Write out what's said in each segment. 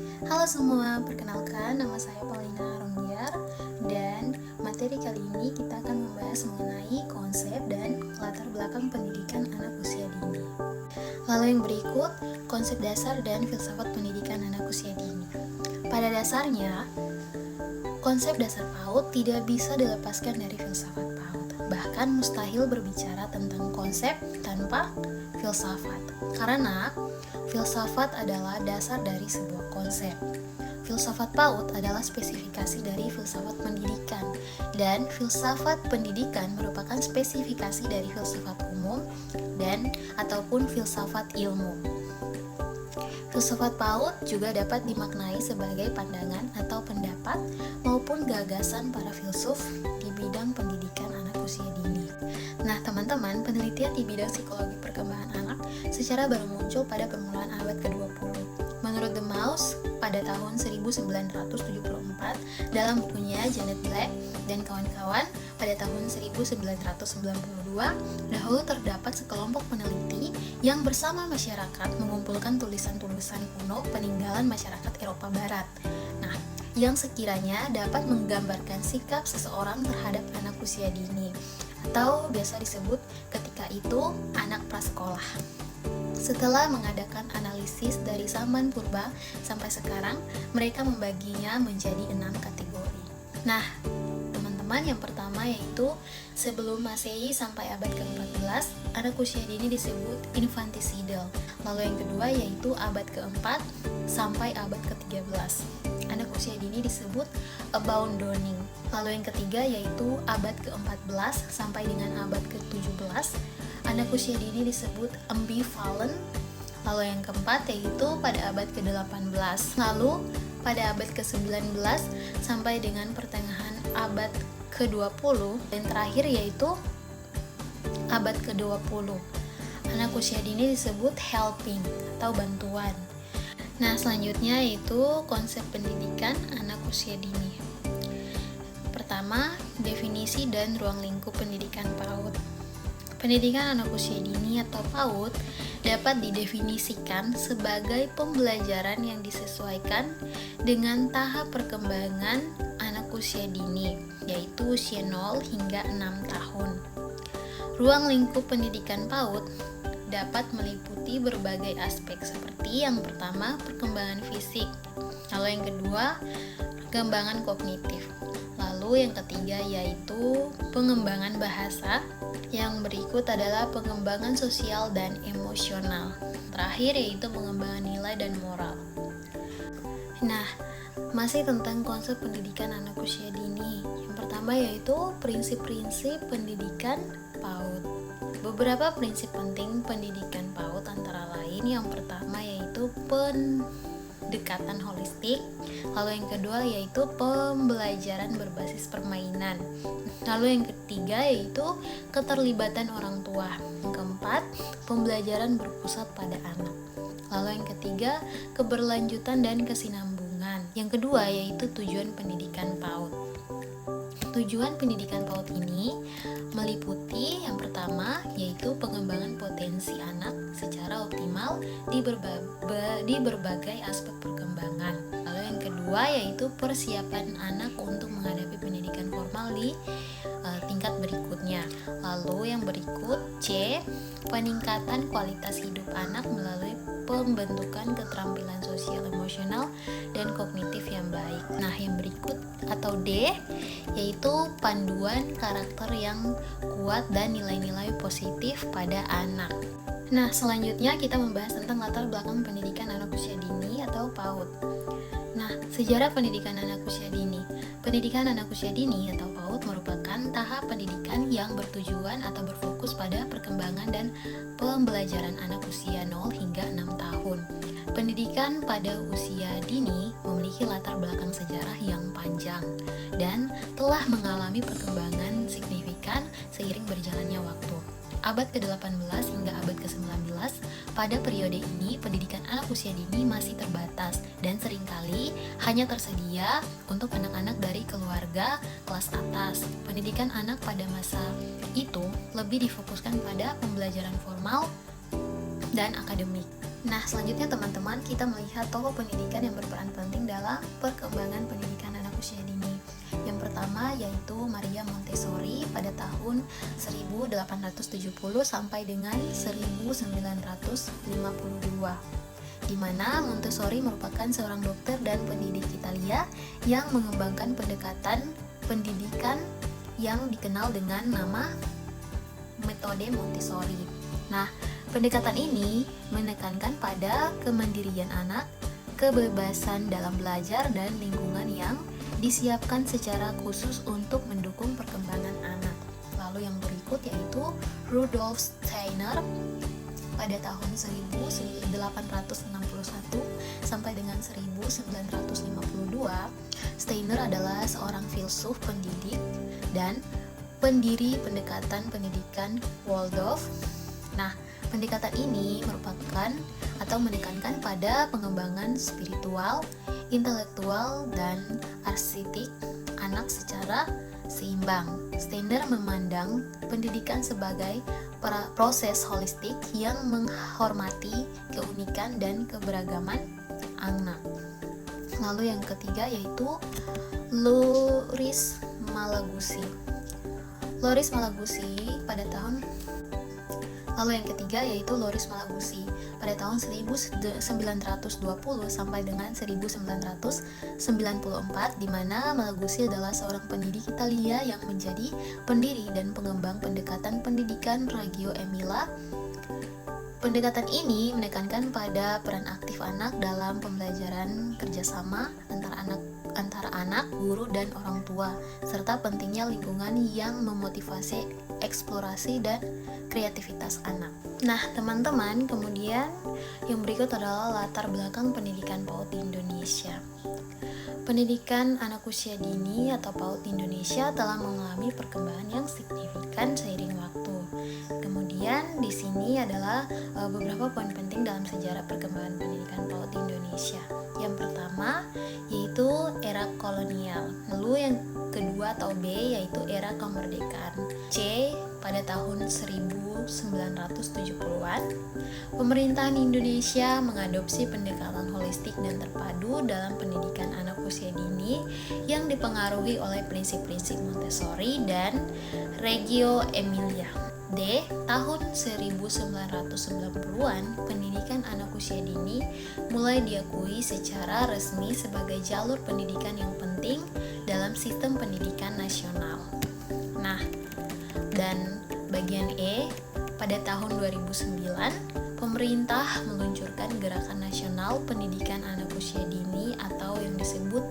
Halo semua, perkenalkan nama saya Paulina Arumbiar dan materi kali ini kita akan membahas mengenai konsep dan latar belakang pendidikan anak usia dini. Lalu yang berikut, konsep dasar dan filsafat pendidikan anak usia dini. Pada dasarnya, konsep dasar PAUD tidak bisa dilepaskan dari filsafat PAUD. Bahkan mustahil berbicara tentang konsep tanpa filsafat. Karena filsafat adalah dasar dari sebuah konsep. Filsafat PAUD adalah spesifikasi dari filsafat pendidikan, dan filsafat pendidikan merupakan spesifikasi dari filsafat umum dan ataupun filsafat ilmu. Filsafat PAUD juga dapat dimaknai sebagai pandangan atau pendapat maupun gagasan para filsuf di bidang pendidikan anak usia dini. Nah, teman-teman, penelitian di bidang psikologi perkembangan anak secara baru muncul pada permulaan abad ke-20. Menurut The Mouse, pada tahun 1974, dalam bukunya Janet Black dan kawan-kawan, pada tahun 1992, dahulu terdapat sekelompok peneliti yang bersama masyarakat mengumpulkan tulisan-tulisan kuno peninggalan masyarakat Eropa Barat. Nah, yang sekiranya dapat menggambarkan sikap seseorang terhadap anak usia dini, atau biasa disebut ketika itu anak prasekolah. Setelah mengadakan analisis dari zaman purba sampai sekarang, mereka membaginya menjadi 6 kategori. Nah, teman-teman, yang pertama yaitu sebelum Masehi sampai abad ke-14, anak usia dini disebut infanticidal. Lalu yang kedua yaitu abad ke-4 sampai abad ke-13. Anak usia dini disebut abandoning. Lalu yang ketiga yaitu abad ke-14 sampai dengan abad ke-17. Anak usia dini disebut ambivalent. Lalu yang keempat yaitu pada abad ke-18. Lalu pada abad ke-19 sampai dengan pertengahan abad ke-20, dan terakhir yaitu abad ke-20. Anak usia dini disebut helping atau bantuan. Nah, selanjutnya yaitu konsep pendidikan anak usia dini. Pertama, definisi dan ruang lingkup pendidikan PAUD. Pendidikan anak usia dini atau PAUD dapat didefinisikan sebagai pembelajaran yang disesuaikan dengan tahap perkembangan anak usia dini, yaitu usia 0 hingga 6 tahun. Ruang lingkup pendidikan PAUD dapat meliputi berbagai aspek seperti yang pertama, perkembangan fisik, lalu yang kedua, perkembangan kognitif, lalu yang ketiga yaitu pengembangan bahasa, yang berikut adalah pengembangan sosial dan emosional, terakhir yaitu pengembangan nilai dan moral. Nah, masih tentang konsep pendidikan anak usia dini. Yang pertama yaitu prinsip-prinsip pendidikan PAUD. Beberapa prinsip penting pendidikan PAUD antara lain yang pertama yaitu pendekatan holistik, lalu yang kedua yaitu pembelajaran berbasis permainan, lalu yang ketiga yaitu keterlibatan orang tua, yang keempat pembelajaran berpusat pada anak, lalu yang ketiga keberlanjutan dan kesinambungan, yang kedua yaitu tujuan pendidikan PAUD. Tujuan pendidikan PAUD ini meliputi yang pertama yaitu pengembangan potensi anak secara optimal di berbagai aspek perkembangan. Lalu yang kedua yaitu persiapan anak untuk menghadapi pendidikan formal di tingkat berikutnya. Lalu yang berikut C, peningkatan kualitas hidup anak melalui pembentukan keterampilan sosial, emosional, dan kognitif yang baik. Nah, yang berikut atau D yaitu panduan karakter yang kuat dan nilai-nilai positif pada anak. Nah, selanjutnya kita membahas tentang latar belakang pendidikan anak usia dini atau PAUD. Nah, sejarah pendidikan anak usia dini. Pendidikan anak usia dini atau PAUD merupakan tahap pendidikan yang bertujuan atau berfokus pada perkembangan dan pembelajaran anak usia 0 hingga 6 tahun. Pendidikan pada usia dini memiliki latar belakang sejarah yang panjang dan telah mengalami perkembangan signifikan seiring berjalannya waktu. Abad ke-18 hingga abad ke-19, pada periode ini pendidikan anak usia dini masih terbatas dan seringkali hanya tersedia untuk anak-anak dari keluarga kelas atas. Pendidikan anak pada masa itu lebih difokuskan pada pembelajaran formal dan akademik. Nah, selanjutnya teman-teman, kita melihat tokoh pendidikan yang berperan penting dalam perkembangan pendidikan anak usia dini. Yang pertama yaitu Maria Montessori pada tahun 1870 sampai dengan 1952, di mana Montessori merupakan seorang dokter dan pendidik Italia yang mengembangkan pendekatan pendidikan yang dikenal dengan nama metode Montessori. Nah, pendekatan ini menekankan pada kemandirian anak, kebebasan dalam belajar, dan lingkungan yang disiapkan secara khusus untuk mendukung perkembangan anak. Lalu yang berikut yaitu Rudolf Steiner pada tahun 1861 sampai dengan 1952. Steiner adalah seorang filsuf pendidik dan pendiri pendekatan pendidikan Waldorf. Nah, pendekatan ini merupakan atau menekankan pada pengembangan spiritual, intelektual, dan artistik anak secara seimbang. Steiner memandang pendidikan sebagai proses holistik yang menghormati keunikan dan keberagaman anak. Lalu yang ketiga yaitu Louris Malaguzzi. Louris Malaguzzi pada tahun pada tahun 1920 sampai dengan 1994, di mana Malaguzzi adalah seorang pendidik Italia yang menjadi pendiri dan pengembang pendekatan pendidikan Reggio Emilia. Pendekatan ini menekankan pada peran aktif anak dalam pembelajaran kerjasama antara anak, guru, dan orang tua, serta pentingnya lingkungan yang memotivasi eksplorasi dan kreativitas anak. Nah, teman-teman, kemudian yang berikut adalah latar belakang pendidikan PAUD di Indonesia. Pendidikan anak usia dini atau PAUD di Indonesia telah mengalami perkembangan yang signifikan seiring waktu. Kemudian di sini adalah beberapa poin penting dalam sejarah perkembangan pendidikan PAUD di Indonesia. Yang pertama yaitu era kolonial. Lalu yang kedua atau B yaitu era kemerdekaan. C pada tahun 1970-an, pemerintahan Indonesia mengadopsi pendekatan holistik dan terpadu dalam pendidikan anak usia dini yang dipengaruhi oleh prinsip-prinsip Montessori dan Reggio Emilia. D. Tahun 1990-an, pendidikan anak usia dini mulai diakui secara resmi sebagai jalur pendidikan yang penting dalam sistem pendidikan nasional. Nah, dan bagian E, pada tahun 2009, pemerintah meluncurkan Gerakan Nasional Pendidikan Anak Usia Dini atau yang disebut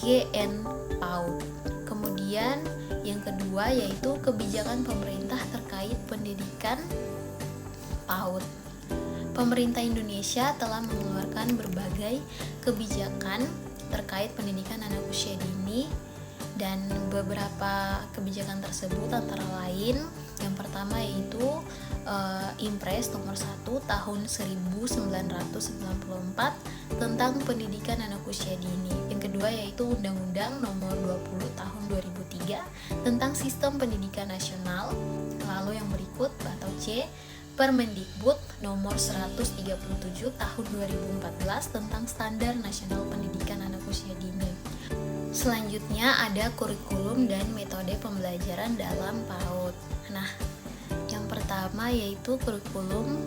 GNPAUD. Kemudian yang kedua yaitu kebijakan pemerintah terkait pendidikan PAUD. Pemerintah Indonesia telah mengeluarkan berbagai kebijakan terkait pendidikan anak usia dini, dan beberapa kebijakan tersebut antara lain yang pertama yaitu Impres nomor 1 tahun 1994 tentang pendidikan anak usia dini. Yang kedua yaitu Undang-Undang nomor 20 tahun 2003 tentang sistem pendidikan nasional. Lalu yang berikut atau C, Permendikbud nomor 137 tahun 2014 tentang standar nasional pendidikan anak usia dini. Selanjutnya ada kurikulum dan metode pembelajaran dalam PAUD. Nah, yang pertama yaitu kurikulum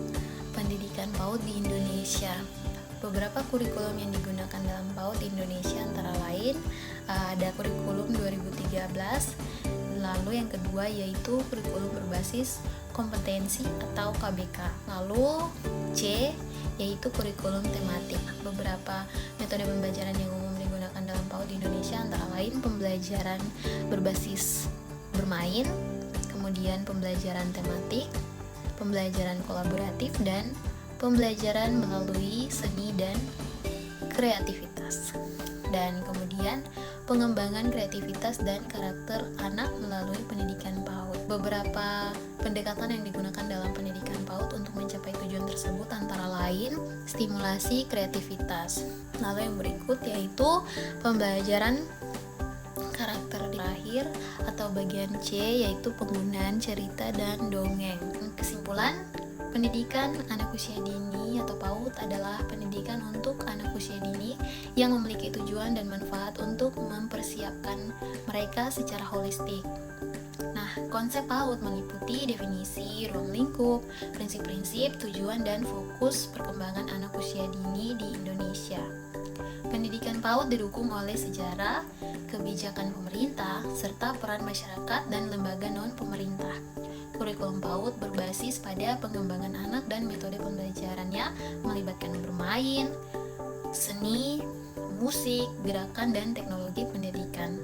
pendidikan PAUD di Indonesia. Beberapa kurikulum yang digunakan dalam PAUD di Indonesia antara lain ada kurikulum 2013, lalu yang kedua yaitu kurikulum berbasis kompetensi atau KBK. Lalu C yaitu kurikulum tematik. Beberapa metode pembelajaran yang umum digunakan dalam PAUD di Indonesia antara lain pembelajaran berbasis bermain, kemudian pembelajaran tematik, pembelajaran kolaboratif, dan pembelajaran melalui seni dan kreativitas. Dan kemudian pengembangan kreativitas dan karakter anak melalui pendidikan PAUD. Beberapa pendekatan yang digunakan dalam pendidikan PAUD untuk mencapai tujuan tersebut antara lain stimulasi kreativitas. Lalu yang berikut yaitu pembelajaran karakter terakhir atau bagian C yaitu penggunaan cerita dan dongeng. Kesimpulan, Pendidikan anak usia dini atau PAUD adalah pendidikan untuk anak usia dini yang memiliki tujuan dan manfaat untuk mempersiapkan mereka secara holistik. Nah, konsep PAUD meliputi definisi, ruang lingkup, prinsip-prinsip, tujuan, dan fokus perkembangan anak usia dini di Indonesia. Pendidikan PAUD didukung oleh sejarah, kebijakan pemerintah, serta peran masyarakat dan lembaga non-pemerintah. Kurikulum PAUD berbasis pada pengembangan anak dan metode pembelajarannya melibatkan bermain, seni, musik, gerakan, dan teknologi pendidikan.